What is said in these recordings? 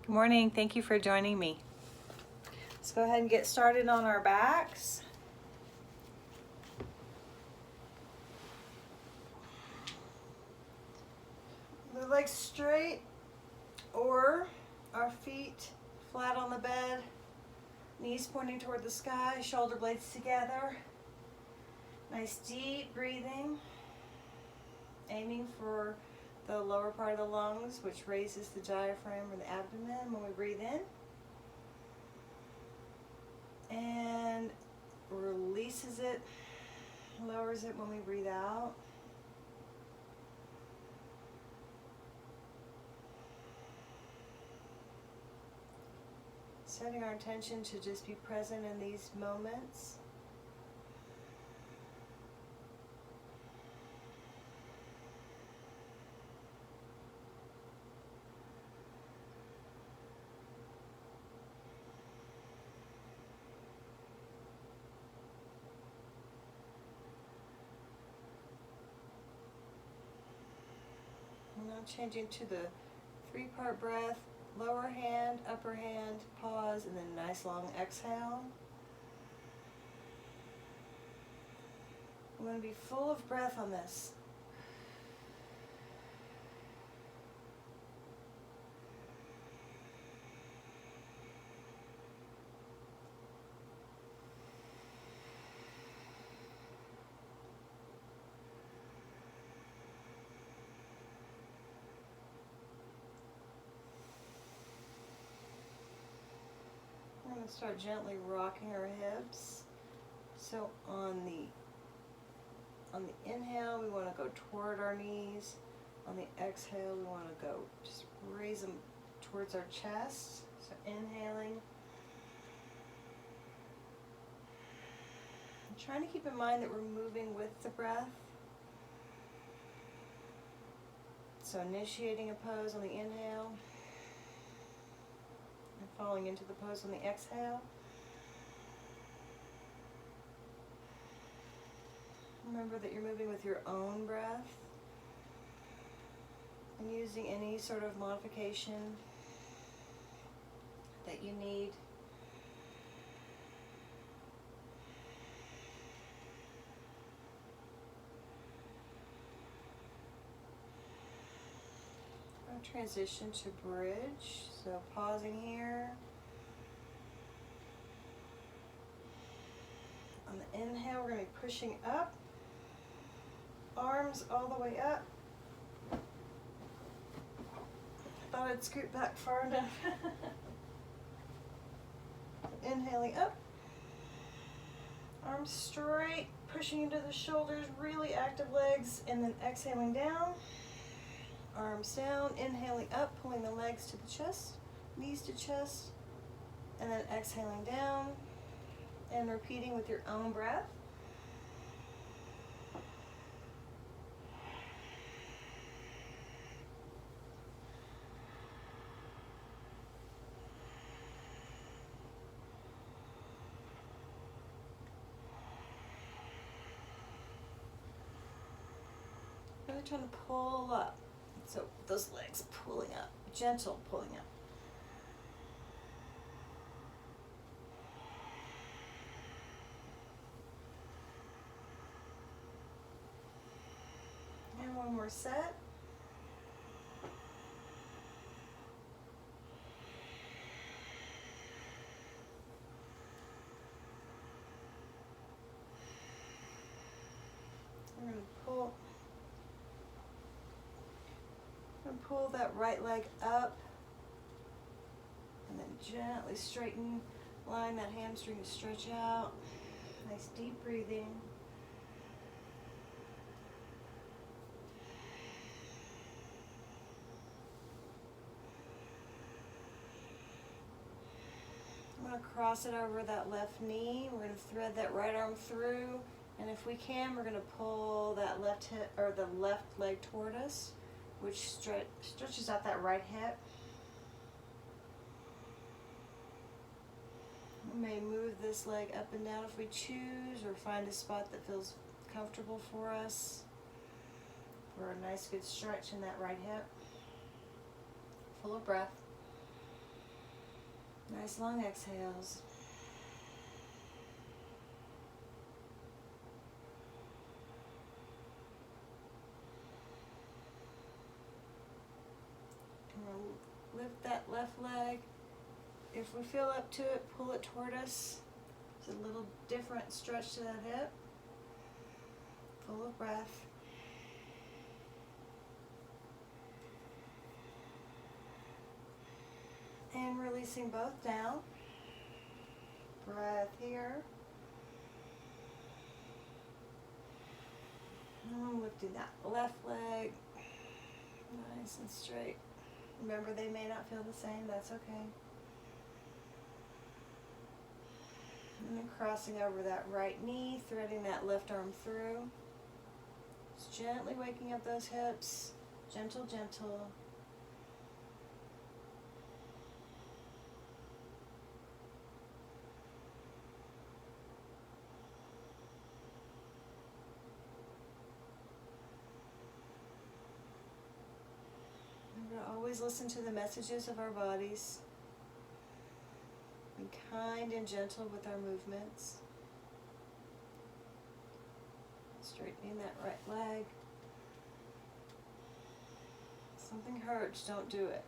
Good morning. Thank you for joining me. Let's go ahead and get started on our backs. The legs straight or our feet flat on the bed, knees pointing toward the sky, shoulder blades together. Nice deep breathing, aiming for the lower part of the lungs, which raises the diaphragm or the abdomen when we breathe in, and releases it, lowers it when we breathe out. Setting our intention to just be present in these moments. Now changing to the three-part breath, lower hand, upper hand, pause, and then a nice long exhale. I'm going to be full of breath on this. We're going to start gently rocking our hips. So on the inhale, we want to go toward our knees. On the exhale, we want to go just raise them towards our chest. So inhaling. And trying to keep in mind that we're moving with the breath. So initiating a pose on the inhale and falling into the pose on the exhale. Remember that you're moving with your own breath and using any sort of modification that you need. I'll transition to bridge, so pausing here. On the inhale, we're going to be pushing up. Arms all the way up. I thought I'd scoot back far enough. Inhaling up. Arms straight, pushing into the shoulders, really active legs, and then exhaling down. Arms down, inhaling up, pulling the legs to the chest, knees to chest, and then exhaling down, and repeating with your own breath. Really trying to pull up. So those legs pulling up, gentle pulling up. And one more set. We're going to pull that right leg up and then gently straighten, line that hamstring to stretch out. Nice deep breathing. I'm going to cross it over that left knee. We're going to thread that right arm through, and if we can, we're going to pull that left hip or the left leg toward us, which stretches out that right hip. We may move this leg up and down if we choose, or find a spot that feels comfortable for us for a nice good stretch in that right hip. Full of breath. Nice long exhales. And we'll lift that left leg. If we feel up to it, pull it toward us. It's a little different stretch to that hip. Full of breath. And releasing both down. Breath here. And lifting that left leg nice and straight. Remember, they may not feel the same, that's okay. And then crossing over that right knee, threading that left arm through. Just gently waking up those hips. Gentle, gentle. Always listen to the messages of our bodies. Be kind and gentle with our movements. Straightening that right leg. If something hurts, don't do it.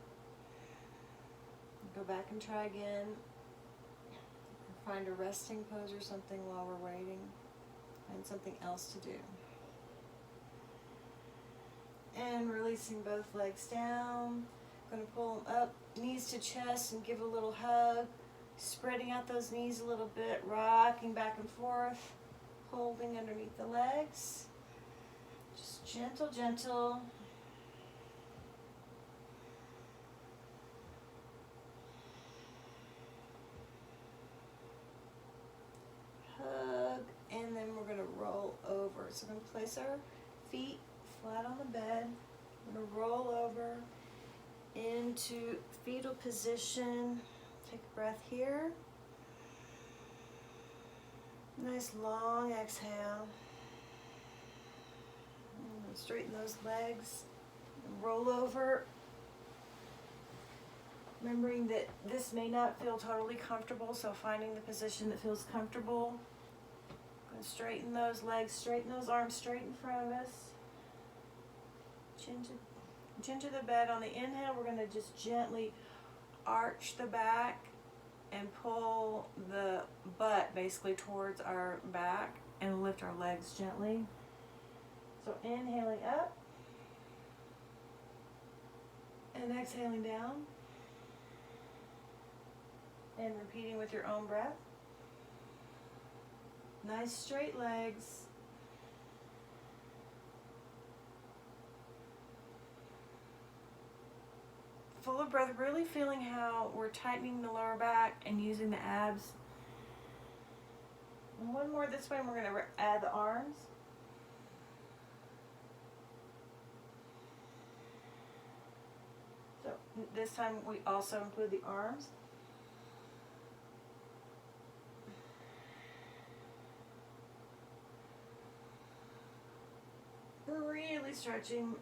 Go back and try again. Or find a resting pose or something while we're waiting. Find something else to do. And releasing both legs down. Going to pull them up, knees to chest, and give a little hug. Spreading out those knees a little bit, rocking back and forth, holding underneath the legs. Just gentle, gentle. Hug, and then we're going to roll over. So we're going to place our feet flat on the bed. We're going to roll over into fetal position. Take a breath here. Nice long exhale. And straighten those legs. And roll over. Remembering that this may not feel totally comfortable, so finding the position that feels comfortable. Going to straighten those legs, straighten those arms straight in front of us. Chin to the bed. On the inhale, we're going to just gently arch the back and pull the butt basically towards our back and lift our legs gently. So inhaling up and exhaling down and repeating with your own breath. Nice straight legs. Full of breath, really feeling how we're tightening the lower back and using the abs. And one more this way, and we're going to add the arms. So this time we also include the arms. Really stretching.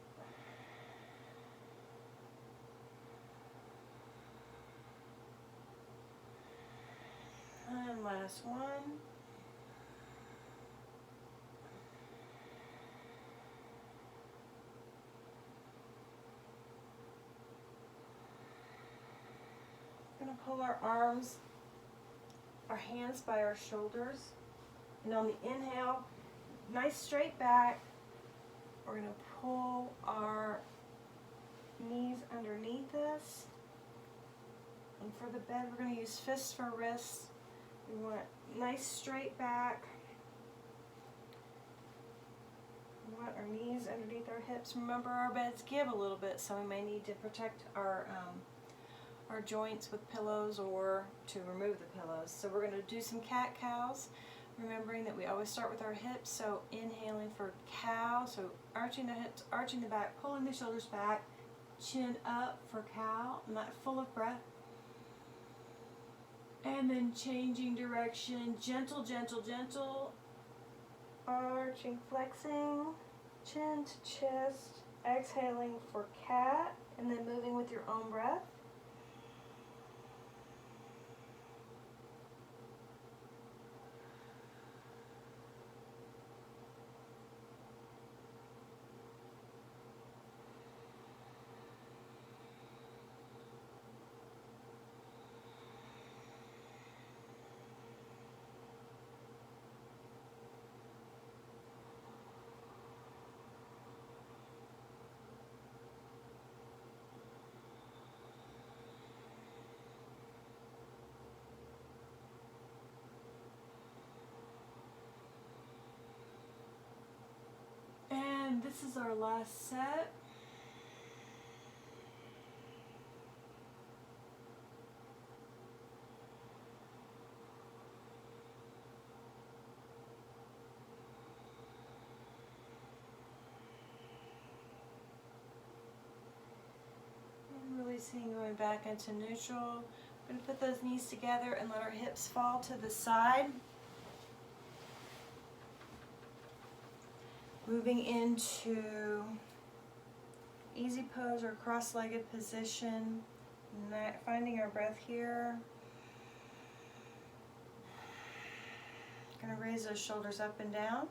And last one. Going to pull our arms, our hands by our shoulders. And on the inhale, nice straight back. We're going to pull our knees underneath us. And for the bed, we're going to use fists for wrists. We want nice straight back. We want our knees underneath our hips. Remember, our beds give a little bit, so we may need to protect our joints with pillows or to remove the pillows. So we're going to do some cat-cows, remembering that we always start with our hips. So inhaling for cow, so arching the hips, arching the back, pulling the shoulders back, chin up for cow, and that full of breath. And then changing direction, gentle, gentle, gentle, arching, flexing, chin to chest, exhaling for cat, and then moving with your own breath. This is our last set. And releasing, going back into neutral. I'm going to put those knees together and let our hips fall to the side. Moving into easy pose or cross-legged position. Finding our breath here. Going to raise those shoulders up and down.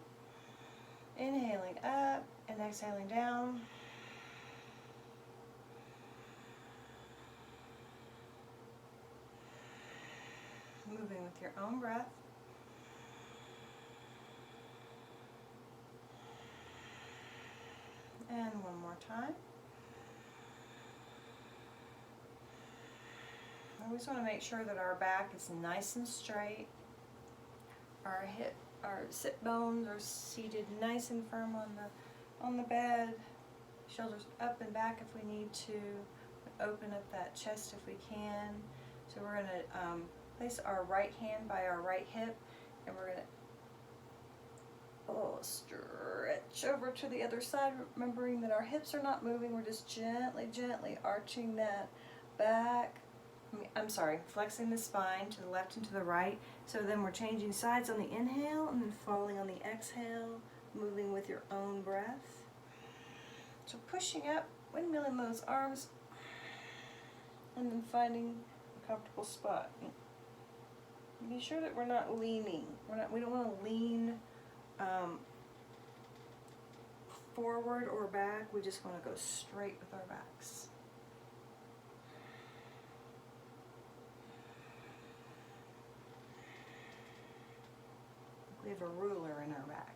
Inhaling up and exhaling down. Moving with your own breath. And one more time. I always want to make sure that our back is nice and straight. Our sit bones are seated nice and firm on the bed. Shoulders up and back if we need to. Open up that chest if we can. So we're going to place our right hand by our right hip, and we're going to stretch over to the other side, remembering that our hips are not moving. We're just gently, gently arching that back. Flexing the spine to the left and to the right. So then we're changing sides on the inhale and then falling on the exhale, moving with your own breath. So pushing up, windmilling those arms, and then finding a comfortable spot. Be sure that we're not leaning. We don't want to lean forward or back. We just want to go straight with our backs. We have a ruler in our back.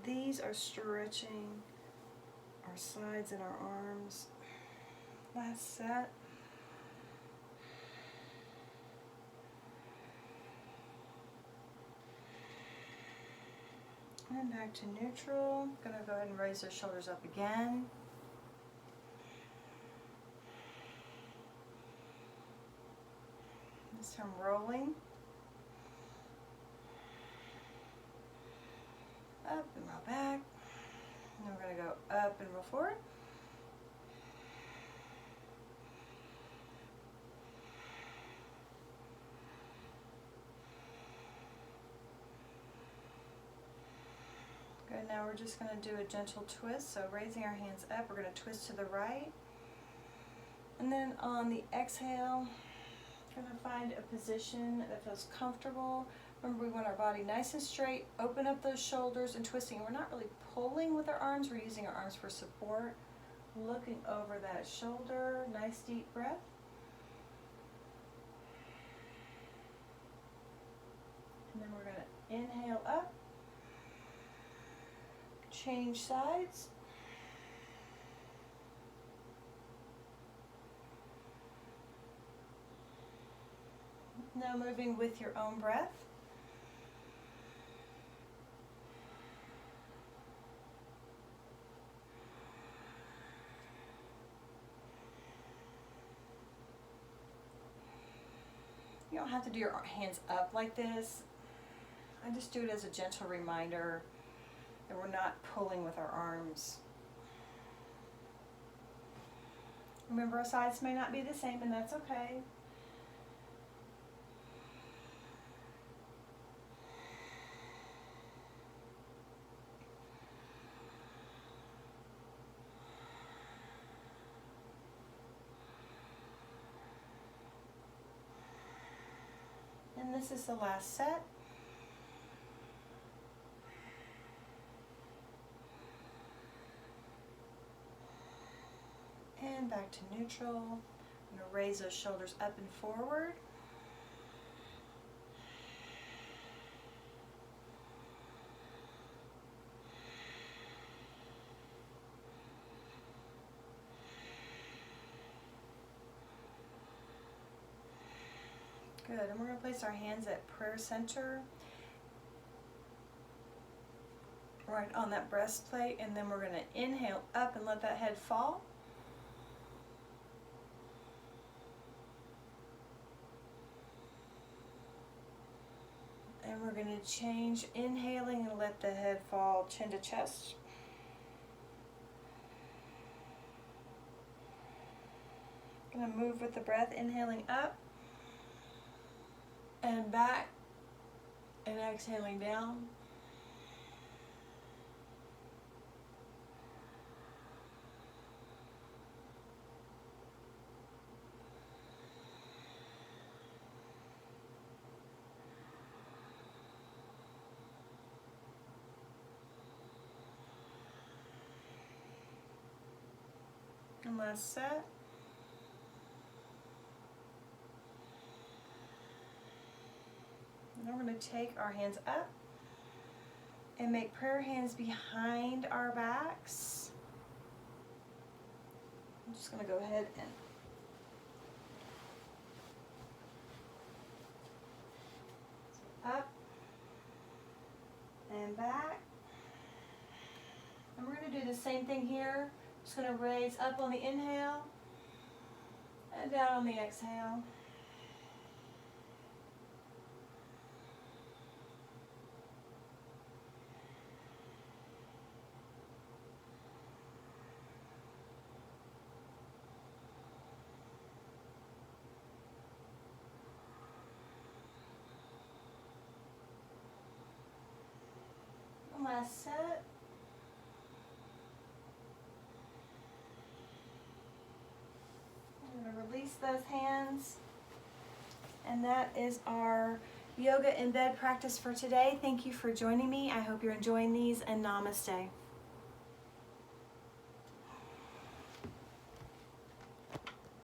These are stretching our sides and our arms. Last set. And back to neutral. Gonna go ahead and raise those shoulders up again. This time rolling. Up and roll back. And then we're going to go up and roll forward. Good, now we're just going to do a gentle twist. So raising our hands up, we're going to twist to the right. And then on the exhale, going to find a position that feels comfortable. Remember, we want our body nice and straight. Open up those shoulders and twisting. We're not really pulling with our arms. We're using our arms for support. Looking over that shoulder. Nice deep breath. And then we're going to inhale up. Change sides. Now moving with your own breath. You don't have to do your hands up like this. I just do it as a gentle reminder that we're not pulling with our arms. Remember, our sides may not be the same, and that's okay. And this is the last set. And back to neutral. I'm going to raise those shoulders up and forward. Good, and we're going to place our hands at prayer center, right on that breastplate, and then we're going to inhale up and let that head fall. And we're going to change, inhaling and let the head fall chin to chest. Going to move with the breath, inhaling up and back and exhaling down. And last set. And we're going to take our hands up and make prayer hands behind our backs. I'm just going to go ahead and up and back. And we're going to do the same thing here. Just going to raise up on the inhale and down on the exhale. And last set. I'm going to release those hands. And that is our yoga in bed practice for today. Thank you for joining me. I hope you're enjoying these, and namaste.